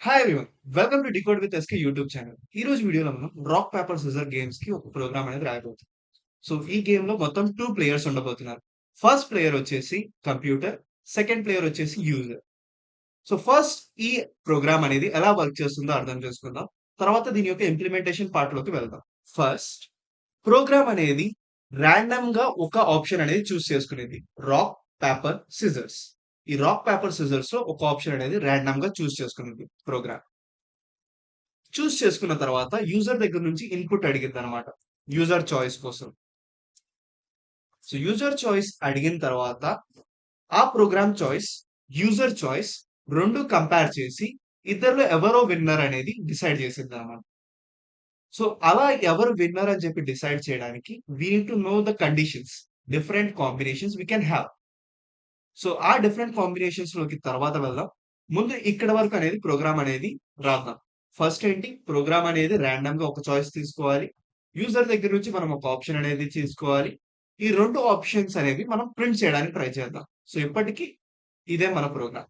Hi everyone. Welcome to decode with SK YouTube channel. ఈ రోజు వీడియోలో మనం రాక్ పేపర్ సిజర్ గేమ్స్ కి ఒక ప్రోగ్రామ్ అనేది రాయబోతున్నాం. సో ఈ గేమ్ లో మొత్తం 2 ప్లేయర్స్ ఉండబోతున్నారు. ఫస్ట్ ప్లేయర్ వచ్చేసి కంప్యూటర్, సెకండ్ ప్లేయర్ వచ్చేసి యూజర్. సో ఫస్ట్ ఈ ప్రోగ్రామ్ అనేది ఎలా వర్క్ చేస్తుందో అర్థం చేసుకుందాం. తర్వాత దీని యొక్క ఇంప్లిమెంటేషన్ పార్ట్ లోకి వెళ్దాం. ఫస్ట్ ప్రోగ్రామ్ అనేది రాండమ్ గా ఒక ఆప్షన్ అనేది చూస్ చేసుకునేది. Rock paper scissors. ఈ రాక్ పేపర్ సిజర్స్ లో ఒక ఆప్షన్ అనేది రాండమ్ గా చూస్ చేసుకునేది ప్రోగ్రామ్. చూస్ చేసుకున్న తర్వాత యూజర్ దగ్గర నుంచి ఇన్పుట్ అడిగిద్దనమాట. యూజర్ చాయిస్ కోసం. సో యూజర్ చాయిస్ అడిగిన తర్వాత ఆ program choice, user choice 2 compare చేసి ఇద్దరిలో ఎవరో విన్నర్ అనేది డిసైడ్ చేసిద్దనమాట. సో అలా ఎవరు విన్నర్ అని చెప్పి డిసైడ్ చేయడానికి we need to know the conditions. Different combinations we can have. So ఆ డిఫరెంట్ కాంబినేషన్స్ లోకి తర్వాత వెళ్దాం. ముందు ఇక్కడ వరకు అనేది ప్రోగ్రామ్ అనేది రాద్దాం. ఫస్ట్ ఏంటి? ప్రోగ్రామ్ అనేది రాండమ్ గా ఒక చాయిస్ తీసుకోవాలి. యూజర్ దగ్గర నుంచి మనం ఒక ఆప్షన్ అనేది తీసుకోవాలి. ఈ 2 ఆప్షన్స్ అనేవి మనం ప్రింట్ చేయడానికి ట్రై చేద్దాం. సో ఇప్పటికి ఇదే మన ప్రోగ్రామ్.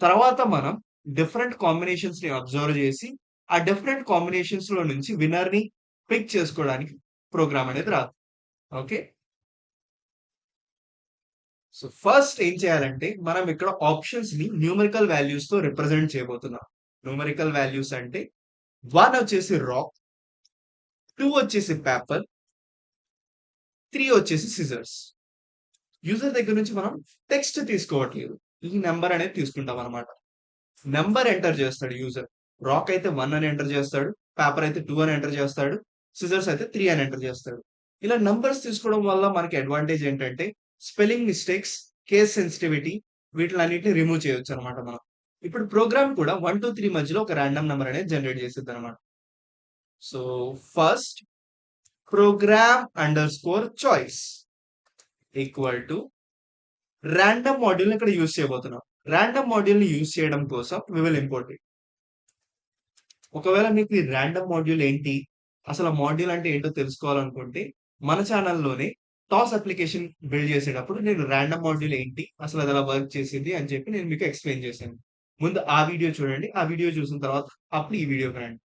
తర్వాత మనం డిఫరెంట్ కాంబినేషన్స్ ని అబ్జర్వ్ చేసి, ఆ డిఫరెంట్ కాంబినేషన్స్ లో నుంచి విన్నర్ ని పిక్ చేసుకోవడానికి ప్రోగ్రామ్ అనేది రాద్దాం. ఓకే. సో ఫస్ట్ ఏం చేయాలంటే మనం ఇక్కడ ఆప్షన్స్ ని న్యూమరికల్ వాల్యూస్ తో రిప్రజెంట్ చేయబోతున్నాం. న్యూమరికల్ వాల్యూస్ అంటే 1 వచ్చేసి రాక్, 2 వచ్చేసి పేపర్, 3 వచ్చేసి సిజర్స్. యూజర్ దగ్గర నుంచి మనం టెక్స్ట్ తీసుకోవట్లేదు. ఈ నెంబర్ అనేది తీసుకుంటాం అనమాట. నెంబర్ ఎంటర్ చేస్తాడు యూజర్. రాక్ అయితే 1 అని ఎంటర్ చేస్తాడు. పేపర్ అయితే 2 అని ఎంటర్ చేస్తాడు. సిజర్స్ అయితే 3 అని ఎంటర్ చేస్తాడు. ఇలా నంబర్స్ తీసుకోవడం వల్ల మనకి అడ్వాంటేజ్ ఏంటంటే స్పెల్లింగ్ మిస్టేక్స్, కేస్ సెన్సిటివిటీ వీటిలన్నిటిని రిమూవ్ చేయొచ్చు అనమాట మనం. ఇప్పుడు ప్రోగ్రామ్ కూడా 1, 2, 3 మధ్యలో ఒక రాండమ్ నెంబర్ అనేది జనరేట్ చేసిద్ది అనమాట. So first program under score choice equal to random module ఇక్కడ యూజ్ చేయబోతున్నాం. రాండమ్ మాడ్యూల్ ని యూజ్ చేయడం కోసం వి విల్ ఇంపోర్ట్ ఇట్. ఒకవేళ మీకు ఈ రాండమ్ మాడ్యూల్ ఏంటి, అసలు ఆ మాడ్యూల్ అంటే ఏంటో తెలుసుకోవాలనుకుంటే మన ఛానల్లోనే టాస్ అప్లికేషన్ బిల్డ్ చేసేటప్పుడు నేను రాండమ్ మాడ్యూల్ ఏంటి, అసలు అది ఎలా వర్క్ చేసింది అని చెప్పి నేను మీకు ఎక్స్ప్లెయిన్ చేశాను. ముందు ఆ వీడియో చూడండి. ఆ వీడియో చూసిన తర్వాత అప్పుడు ఈ వీడియోకి రండి.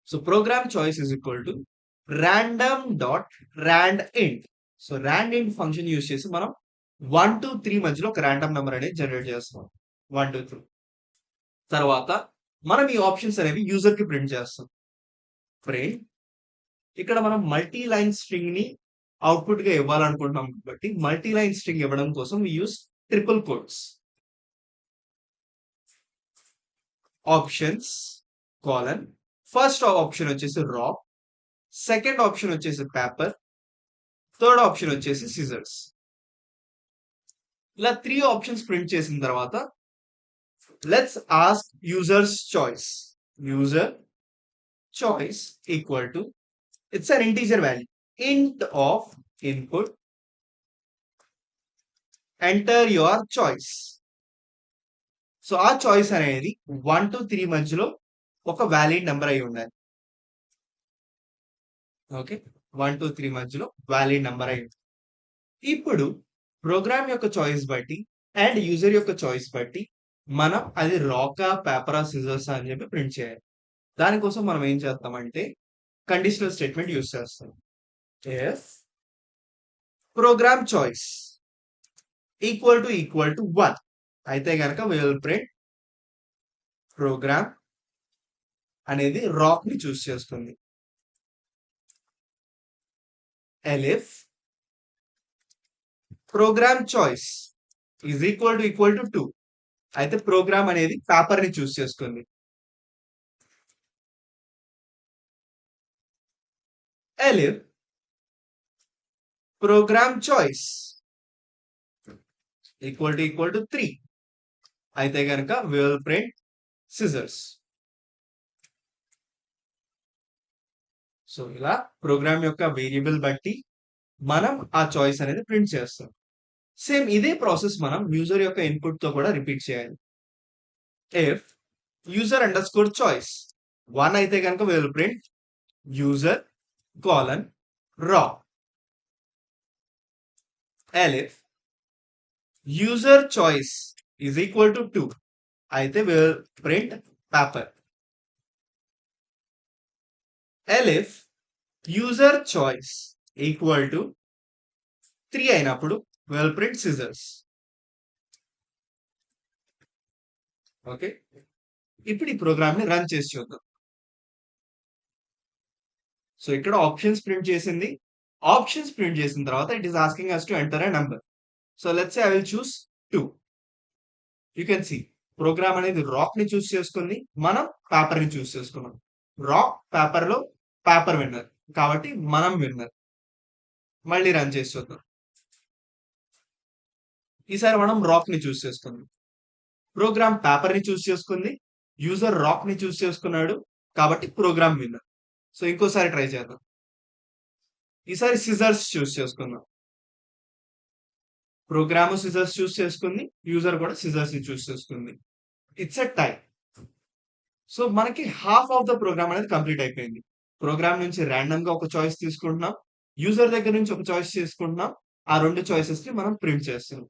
So program choice is equal to random dot rand int. So రాండ్ ఇంట్ ఫంక్షన్ యూజ్ చేసి మనం 1 to 3 మధ్యలో ఒక రాండమ్ నెంబర్ అనేది జనరేట్ చేస్తాం. 1 to 3 తర్వాత మనం ఈ ఆప్షన్స్ అనేవి యూజర్ కి ప్రింట్ చేస్తాం. ప్రింట్ ఇక్కడ మనం మల్టీ లైన్ స్ట్రింగ్ ని అవుట్పుట్ గా ఇవ్వాలనుకుంటున్నాం కాబట్టి మల్టీ లైన్ స్ట్రింగ్ ఇవ్వడం కోసం we use triple quotes. Options colon first option వచ్చేసి రాక్, సెకండ్ ఆప్షన్ వచ్చేసి పేపర్, థర్డ్ ఆప్షన్ వచ్చేసి సిజర్స్. ఇలా 3 ఆప్షన్స్ ప్రింట్ చేసిన తర్వాత let's ask users choice. User choice equal to it's an integer value int of input enter your choice. So ఆ choice అనేది 1 to 3 మధ్యలో ఒక వ్యాలిడ్ నెంబర్ అయి ఉండాలి. ఓకే. 1 to 3 మధ్యలో వ్యాలిడ్ నెంబర్ అయి ఉండాలి. ఇప్పుడు ప్రోగ్రామ్ యొక్క చాయిస్ బట్టి అండ్ యూజర్ యొక్క చాయిస్ బట్టి మనం అది రాకా, పేపరా, సిజర్సా అని చెప్పి ప్రింట్ చేయాలి. దానికోసం మనం ఏం చేస్తామంటే కండిషనల్ స్టేట్మెంట్ యూజ్ చేస్తాం. If program choice equal to 1 అయితే గనక వి విల్ ప్రింట్ ప్రోగ్రామ్ అనేది రాక్ ని చూస్ చేస్తుంది. elif program choice is equal to 2 అయితే ప్రోగ్రామ్ అనేది పేపర్ ని చూస్ చేసుకుంది. elif program choice equal to 3 అయితే గనక we will print scissors. So ఇలా ప్రోగ్రామ్ యొక్క వేరియబుల్ బట్టి మనం ఆ చాయిస్ అనేది ప్రింట్ చేస్తాం. సేమ్ ఇదే ప్రాసెస్ మనం యూజర్ యొక్క ఇన్పుట్ తో కూడా రిపీట్ చేయాలి. If user under score choice 1 అయితే కనుక we will print user colon rock. elif user choice is equal to 2 అయితే will print paper. Elif user choice equal to 3 అయినప్పుడు విల్ ప్రింట్ సిజర్స్. ఓకే, ఇప్పుడు ఈ programme ని run చేసి చూద్దాం. So ఇక్కడ ఆప్షన్స్ ప్రింట్ చేసింది. ఆప్షన్స్ ప్రింట్ చేసిన తర్వాత it is asking us to enter a number. So let's say I will choose 2. You can see program అనేది రాక్ ని చూస్ చేసుకుంది, మనం పేపర్ ని చూస్ చేసుకున్నాం. రాక్ పేపర్ లో పేపర్ విన్నర్ కాబట్టి మనం విన్నర్. మళ్ళీ రన్ చేసి చూద్దాం. ఈసారి మనం రాక్ ని చూస్ చేసుకుందాం. ప్రోగ్రామ్ పేపర్ ని చూస్ చేసుకుంది, యూజర్ రాక్ ని చూస్ చేసుకున్నాడు కాబట్టి ప్రోగ్రామ్ విన్నర్. సో ఇంకోసారి ట్రై చేద్దాం. ఈసారి సిజర్స్ చూస్ చేసుకుందాం. ప్రోగ్రామ్ సిజర్స్ చూస్ చేసుకుంది, యూజర్ కూడా సిజర్స్ ని చూస్ చేసుకుంది. It's a tie. సో మనకి హాఫ్ ఆఫ్ ద ప్రోగ్రామ్ అనేది కంప్లీట్ అయిపోయింది. ప్రోగ్రామ్ నుంచి ర్యాండమ్ గా ఒక చాయిస్ తీసుకుంటున్నాం, యూజర్ దగ్గర నుంచి ఒక చాయిస్ తీసుకుంటున్నాం, ఆ 2 చాయిసెస్ ని మనం ప్రింట్ చేస్తున్నాం.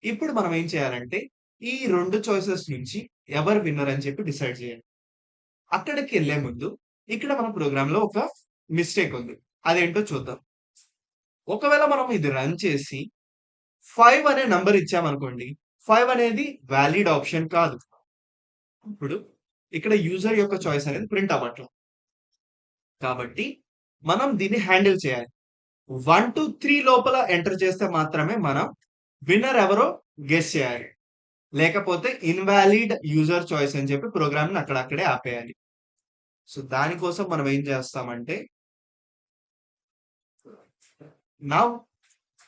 ఇప్పుడు మనం ఏం చేయాలంటే ఈ 2 చాయిసెస్ నుంచి ఎవరు విన్నర్ అని చెప్పి డిసైడ్ చేయాలి. అక్కడికి వెళ్లే ముందు ఇక్కడ మన ప్రోగ్రామ్ లో ఒక మిస్టేక్ ఉంది. అదేంటో చూద్దాం. ఒకవేళ మనం ఇది రన్ చేసి 5 అనే నంబర్ ఇచ్చామనుకోండి, 5 అనేది వాలిడ్ ఆప్షన్ కాదు. ఇప్పుడు ఇక్కడ యూజర్ యొక్క చాయిస్ అనేది ప్రింట్ అవ్వట్లేదు. కాబట్టి మనం దీన్ని హ్యాండిల్ చేయాలి. 1 to 3 లోపల ఎంటర్ చేస్తే మాత్రమే మనం విన్నర్ ఎవరో గెస్ చేయాలి. లేకపోతే ఇన్వాలిడ్ యూజర్ చాయిస్ అని చెప్పి ప్రోగ్రామ్ ని అక్కడక్కడే ఆపేయాలి. సో దానికోసం మనం ఏం చేస్తామంటే now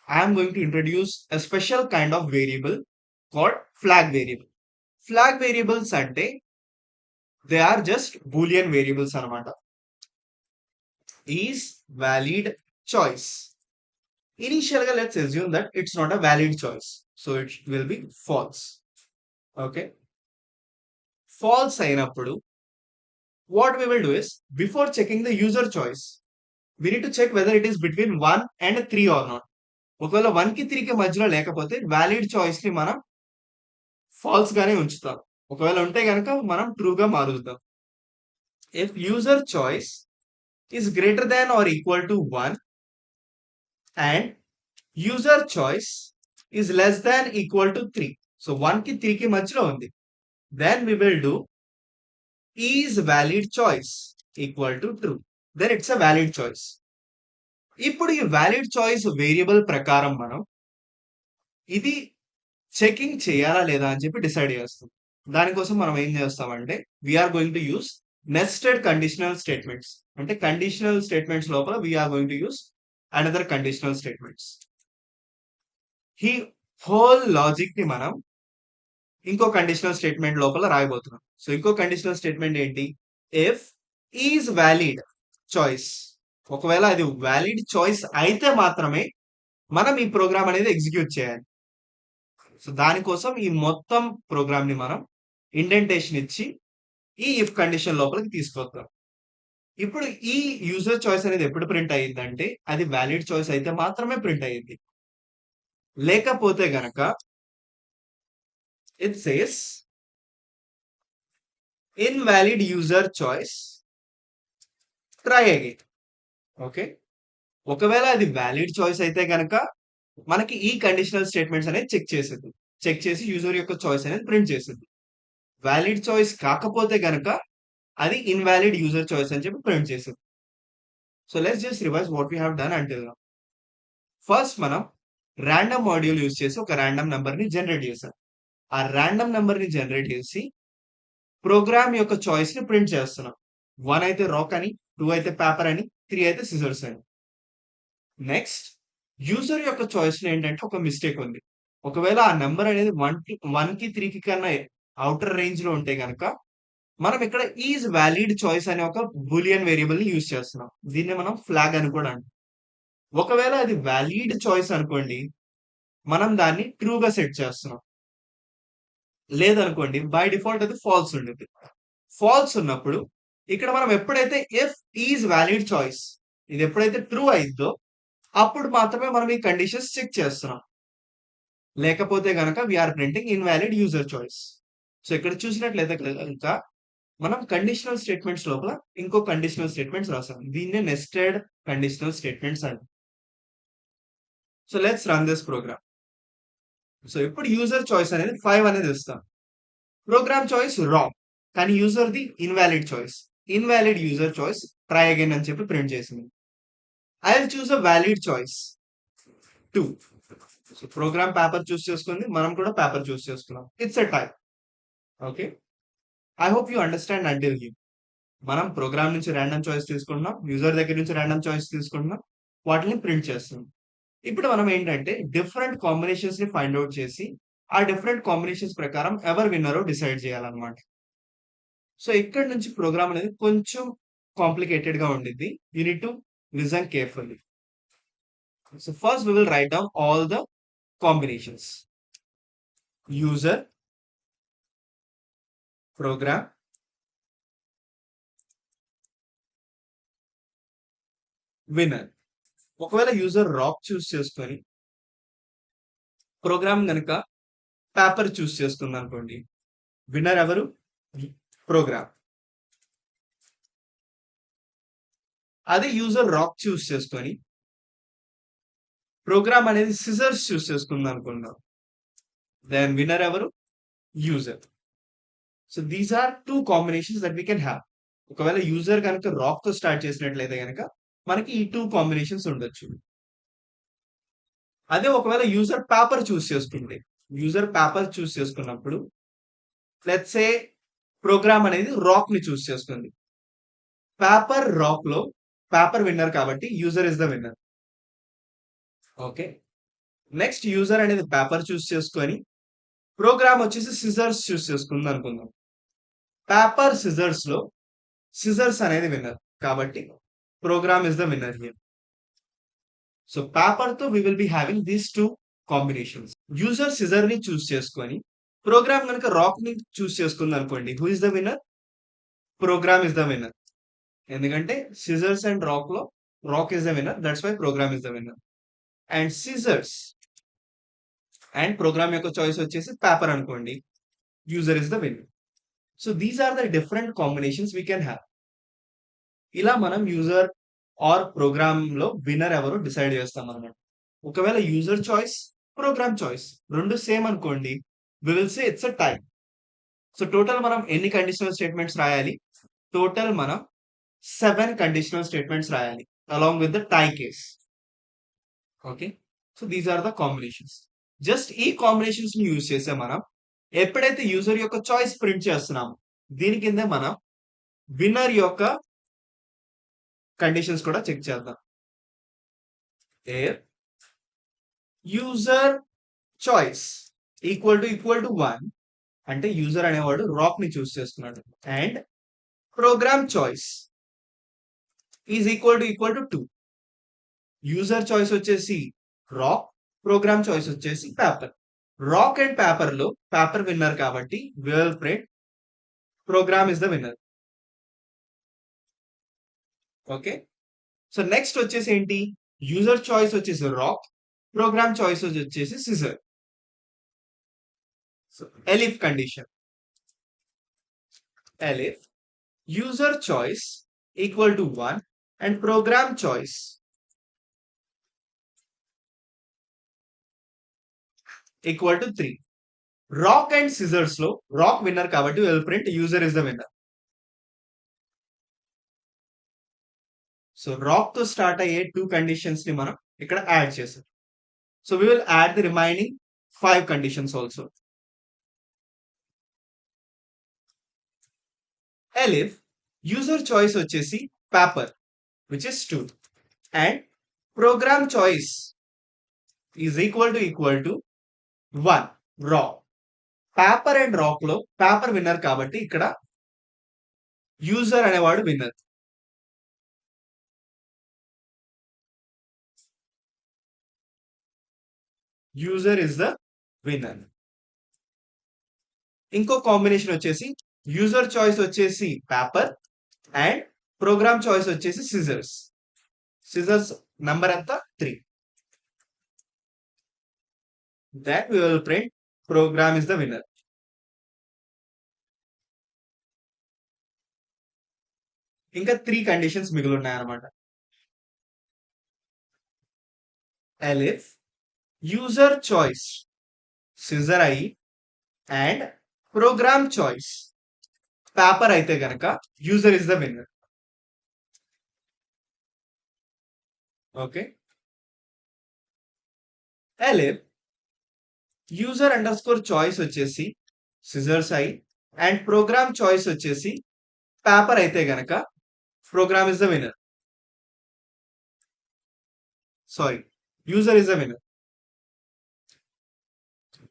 I am going to introduce a special kind of variable called flag variable. Flag variables అంటే they are just boolean variables అన్నమాట. Is valid choice. Initial గా let's assume that it's not a valid choice. So it will be false. Okay. False అయినప్పుడు what we will do is before checking the user choice, we need to check whether it is between 1 and 3 or not. ఒకవేళ 1 కి 3 కి మధ్యలో లేకపోతే valid choice ని మనం falls గానే ఉంచుతాం. ఒకవేళ ఉంటే గనక మనం ట్రూ గా మారుద్దాం. If user choice is greater than or equal to 1 and user choice is less than equal to 3. So 1 కి 3 కి మధ్యలో ఉంది. Then we will do is valid choice equal to true. Then it's a valid choice. ఇప్పుడు ఈ valid choice variable ప్రకారం మనం ఇది checking చేయాలా లేదా అని చెప్పి డిసైడ్ చేస్తాం. దానికోసం మనం ఏం చేస్తామంటే we're going to use nested conditional statements. అంటే కండిషనల్ స్టేట్మెంట్స్ లోపల we're going to use another conditional statements. ఈ హోల్ లాజిక్ ని మనం ఇంకో కండిషనల్ స్టేట్మెంట్ లోపల రాయబోతున్నాం. సో ఇంకో కండిషనల్ స్టేట్మెంట్ ఏంటి? If is valid choice. ఒకవేళ అది వ్యాలిడ్ చాయిస్ అయితే మాత్రమే మనం ఈ ప్రోగ్రామ్ అనేది ఎగ్జిక్యూట్ చేయాలి. సో దానికోసం ఈ మొత్తం ప్రోగ్రామ్ ని మనం ఇండెంటేషన్ ఇచ్చి ఈ ఇఫ్ కండిషన్ లోపలికి తీసుకొస్తాం. ఇప్పుడు ఈ యూజర్ చాయిస్ అనేది ఎప్పుడు ప్రింట్ అయ్యిందంటే అది వ్యాలిడ్ చాయిస్ అయితే మాత్రమే ప్రింట్ అయ్యింది. లేకపోతే గనక it says invalid user choice, try again. Okay, ఒకవేళ అది వ్యాలిడ్ చాయిస్ అయితే గనక మనకి ఈ కండిషనల్ స్టేట్మెంట్స్ అనేది చెక్ చేసి యూజర్ యొక్క చాయిస్ అనేది ప్రింట్ చేసింది. వ్యాలిడ్ చాయిస్ కాకపోతే గనక అది ఇన్వాలిడ్ యూజర్ చాయిస్ అని చెప్పి ప్రింట్ చేసింది. So let's just revise what we have done until now. First మనం ర్యాండమ్ మాడ్యూల్ యూజ్ చేసి ఒక ర్యాండమ్ నెంబర్ ని జనరేట్ చేసాం. ఆ ర్యాండమ్ నెంబర్ ని జనరేట్ చేసి ప్రోగ్రామ్ యొక్క చాయిస్ ని ప్రింట్ చేస్తున్నాం. 1 అయితే రాక్ అని, 2 అయితే పేపర్ అని, 3 అయితే సిజర్స్ అని. నెక్స్ట్ యూజర్ యొక్క చాయిస్ లో ఏంటంటే ఒక మిస్టేక్ ఉంది. ఒకవేళ ఆ నెంబర్ అనేది 1 కి 3 కి కన్నా అవుటర్ రేంజ్ లో ఉంటే గనక మనం ఇక్కడ ఈజ్ వ్యాలిడ్ చాయిస్ అనే ఒక బూలియన్ వేరియబుల్ ని యూజ్ చేస్తున్నాం. దీన్ని మనం ఫ్లాగ్ అని కూడా అంటాం. ఒకవేళ అది వ్యాలిడ్ చాయిస్ అనుకోండి, మనం దాన్ని ట్రూ గా సెట్ చేస్తున్నాం. లేదనుకోండి బై డిఫాల్ట్ అది ఫాల్స్ ఉంటుంది. ఫాల్స్ ఉన్నప్పుడు ఇక్కడ మనం ఎప్పుడైతే ఇఫ్ ఈజ్ వ్యాలిడ్ చాయిస్ ఇది ఎప్పుడైతే ట్రూ అయిద్దో అప్పుడు మాత్రమే మనం ఈ కండిషన్స్ చెక్ చేస్తున్నాం. లేకపోతే గనక we're printing invalid user choice. So ఇక్కడ చూసినట్లయితే కనుక మనం కండిషనల్ స్టేట్మెంట్స్ లోపల ఇంకో కండిషనల్ స్టేట్మెంట్స్ రాసాం. దీన్నే నెస్టెడ్ కండిషనల్ స్టేట్మెంట్స్ అంటాం. So let's run this program. So ఇప్పుడు యూజర్ చాయిస్ అనేది 5 అనేది ఇస్తాం. Program choice wrong. కానీ యూజర్‌ది invalid choice. Invalid user choice try again అని చెప్పి ప్రింట్ చేసింది. I will choose a valid choice 2. So program paper choose చేసుకుంది. మనం కూడా పేపర్ చూస్ చేసుకున్నాం. It's a tie. Okay. I hope you understand until here. మనం ప్రోగ్రామ్ నుంచి random choice తీసుకుంటున్నాం. యూజర్ దగ్గర నుంచి రాండమ్ చాయిస్ తీసుకుంటున్నాం. వాటిని ప్రింట్ చేస్తున్నాం. ఇప్పుడు మనం ఏంటంటే డిఫరెంట్ కాంబినేషన్స్ ని ఫైండ్ ఔట్ చేసి ఆ డిఫరెంట్ కాంబినేషన్స్ ప్రకారం ఎవరు విన్నరో డిసైడ్ చేయాలన్నమాట. సో ఇక్కడి నుంచి ప్రోగ్రామ్ అనేది కొంచెం కాంప్లికేటెడ్ గా ఉండిద్ది. You need to listen carefully. So first we will write down all the combinations. User, program, winner. ఒకవేళ యూజర్ రాక్ చూస్ చేసుకొని ప్రోగ్రామ్ గనుక పేపర్ చూస్ చేసుకుంది అనుకోండి, విన్నర్ ఎవరు? ప్రోగ్రామ్. అదే యూజర్ రాక్ చూస్ చేసుకొని ప్రోగ్రామ్ అనేది సిజర్స్ చూస్ చేసుకుంది అనుకుందాం, దెన్ విన్నర్ ఎవరు? User. So these are 2 combinations that we can have. ఒకవేళ యూజర్ కనుక రాక్ తో స్టార్ట్ చేసినట్లయితే గనక మనకి ఈ 2 కాంబినేషన్స్ ఉండొచ్చు. అదే ఒకవేళ యూజర్ పేపర్ చూస్ చేసుకుంటే, యూజర్ పేపర్ చూస్ చేసుకున్నప్పుడు లెట్స్ సే ప్రోగ్రామ్ అనేది రాక్ ని చూస్ చేసుకుంది. పేపర్ రాక్ లో పేపర్ విన్నర్ కాబట్టి user is the winner. Okay. Next user అనేది పేపర్ చూస్ చేసుకొని ప్రోగ్రామ్ వచ్చేసి సిజర్స్ చూస్ చేసుకుంది అనుకుందాం. పేపర్ సిజర్స్ లో సిజర్స్ అనేది విన్నర్ కాబట్టి program is the winner here. So paper తో we will be having these 2 combinations. User scissor ని చూస్ చేసుకొని ప్రోగ్రామ్ కనుక రాక్ ని చూస్ చేసుకుంది అనుకోండి, who is the winner? Program is the winner. ఎందుకంటే సిజర్స్ అండ్ రాక్ లో rock is the winner, that's why program is the winner. And scissors and program యొక్క choice వచ్చేసి పేపర్ అనుకోండి, user is the winner. So these are the different combinations we can have. ఇలా మనం user or program లో winner ఎవరో decide చేస్తాం అన్నమాట. ఒకవేళ యూజర్ చాయిస్, ప్రోగ్రామ్ చాయిస్ రెండు సేమ్ అనుకోండి, we will say it's a tie. So total మనం ఎన్ని కండిషనల్ స్టేట్మెంట్స్ రాయాలి? టోటల్ మనం 7 కండిషనల్ స్టేట్మెంట్స్ రాయాలి along with the tie case. Okay. So these are the combinations. Just ఈ కాంబినేషన్స్ ని use చేసే మనం ఎప్పుడైతే యూజర్ యొక్క చాయిస్ ప్రింట్ చేస్తున్నామో దీని కింద మనం విన్నర్ యొక్క కండిషన్స్ కూడా చెక్ చేద్దాం. యూజర్ చాయిస్ ఈక్వల్ టు 1 అంటే యూజర్ అనేవాడు రాక్ ని చూస్ చేస్తున్నాడు. And program choice is equal to 2. User choice వచ్చేసి రాక్, ప్రోగ్రామ్ చాయిస్ వచ్చేసి పేపర్. రాక్ అండ్ పేపర్ లో పేపర్ విన్నర్ కాబట్టి will print program is the winner. Okay. So next వచ్చేసి ఏంటి? యూజర్ చాయిస్ వచ్చేసి రాక్, ప్రోగ్రామ్ చాయిస్ వచ్చేసి scissor. So elif condition. Elif user choice equal to 1 and program choice equal to 3. Rock and scissors లో rock winner కాబట్టి will print user is the winner. So rock తో start అయ్యే 2 conditions ని మనం ఇక్కడ add చేసాం. So we will add the remaining 5 conditions also. Elif user choice వచ్చేసి paper which is 2 and program choice is equal to 1 raw. Paper and rock లో paper winner కాబట్టి ఇక్కడ యూజర్ అనేవాడు winner. User is the winner. ఇంకో combination వచ్చేసి user choice వచ్చేసి paper and program choice వచ్చేసి scissors. Scissors number ఎంత? 3. That we will print program is the winner. ఇంకా 3 కండిషన్స్ మిగిలున్నాయన్నమాట. ఎలిఫ్ యూజర్ చాయిస్ సిజర్ అయ్యి అండ్ ప్రోగ్రామ్ చాయిస్ పేపర్ అయితే గనక user is the winner. Okay. Elif user under score choice వచ్చేసి scissors అయి and program choice వచ్చేసి paper అయితే గనక program is the winner. Sorry, user is the winner.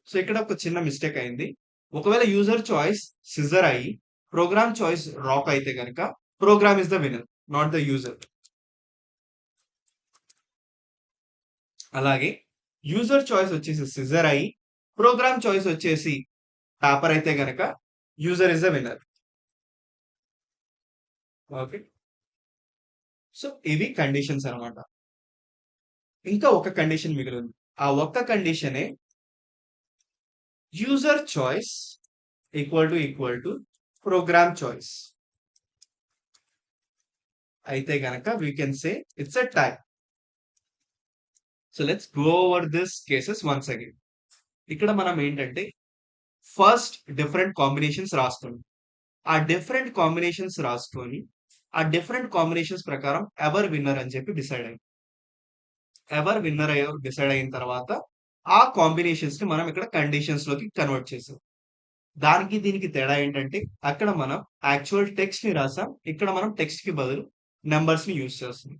So ఇక్కడ ఒక చిన్న మిస్టేక్ అయింది. ఒకవేళ యూజర్ చాయిస్ సిజర్ అయ్యి ప్రోగ్రామ్ చాయిస్ రాక్ అయితే గనక program is the winner, not the user. అలాగే యూజర్ చాయిస్ వచ్చేసి సిజర్ అయ్యి ప్రోగ్రామ్ చాయిస్ వచ్చేసి పేపర్ అయితే గనక user is the winner. Okay. So ఇవి కండిషన్స్ అన్నమాట. ఇంకా ఒక కండిషన్ మిగిలింది. ఆ ఒక్క కండిషనే user choice equal to program choice అయితే గనక we can say it's a tie. So let's go over this cases once again. ఇక్కడ మనం ఏంటంటే ఫస్ట్ డిఫరెంట్ కాంబినేషన్స్ రాస్తుంది. ఆ డిఫరెంట్ కాంబినేషన్స్ రాసుకొని ఆ డిఫరెంట్ కాంబినేషన్స్ ప్రకారం ఎవర్ విన్నర్ అని చెప్పి డిసైడ్ అయ్యి ఎవర్ విన్నర్ అయ్యో డిసైడ్ అయిన తర్వాత ఆ కాంబినేషన్స్ ని మనం ఇక్కడ కండిషన్స్ లోకి కన్వర్ట్ చేసాం. దానికి దీనికి తేడా ఏంటంటే అక్కడ మనం యాక్చువల్ టెక్స్ట్ ని రాసాం, ఇక్కడ మనం టెక్స్ట్ కి బదులు నెంబర్స్ ని యూజ్ చేస్తున్నాం.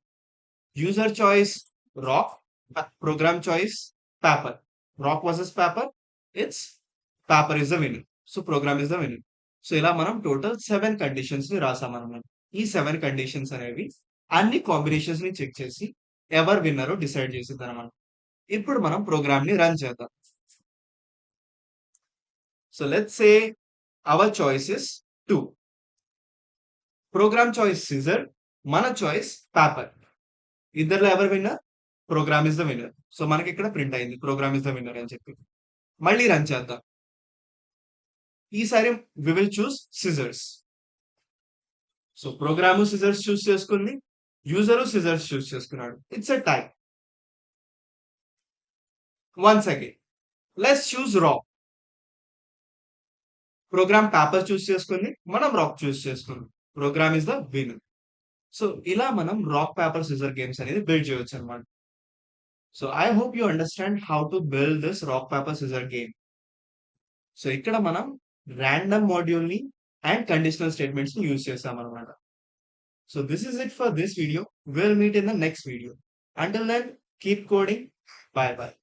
User choice rock, program choice paper. Rock versus paper, it's paper is the winner, so program is the winner. So ఇలా మనం టోటల్ 7 కండిషన్స్ ని రాసామన్నమాట. ఈ 7 కండిషన్స్ అనేవి అన్ని కాంబినేషన్స్ ని చెక్ చేసి ఎవర్ విన్నరో డిసైడ్ చేసింది అనమాట. ఇప్పుడు మనం ప్రోగ్రామ్ ని రన్ చేద్దాం. So let's say our choice is 2. Program choice scissor, మన చాయిస్ పేపర్. ఇద్దరులో ఎవరు winner? Program is the winner. So మనకి ఇక్కడ ప్రింట్ అయింది ప్రోగ్రామ్ ఇస్ ద విన్నర్ అని చెప్పి. మళ్ళీ రన్ చేద్దాం. ఈసారి we will choose scissors. So program scissors choose చేసుకుంది, యూజరు సిజర్స్ చూస్ చేసుకున్నాడు. It's a tie. Once again let's choose rock. Program paper choose చేసుకుంది, మనం రాక్ చూస్ చేసుకున్నాం. Program is the winner. So ఇలా మనం రాక్ పేపర్ సిజర్ గేమ్స్ అనేది build చేయొచ్చు అనమాట. So I hope you understand how to build this rock paper scissor game. So ఇక్కడ మనం ర్యాండమ్ మాడ్యూల్ ని అండ్ కండిషనల్ స్టేట్మెంట్స్ ని యూజ్ చేసాం అనమాట. So this is it for this video. We'll meet in the next video. Until then, keep coding. Bye bye.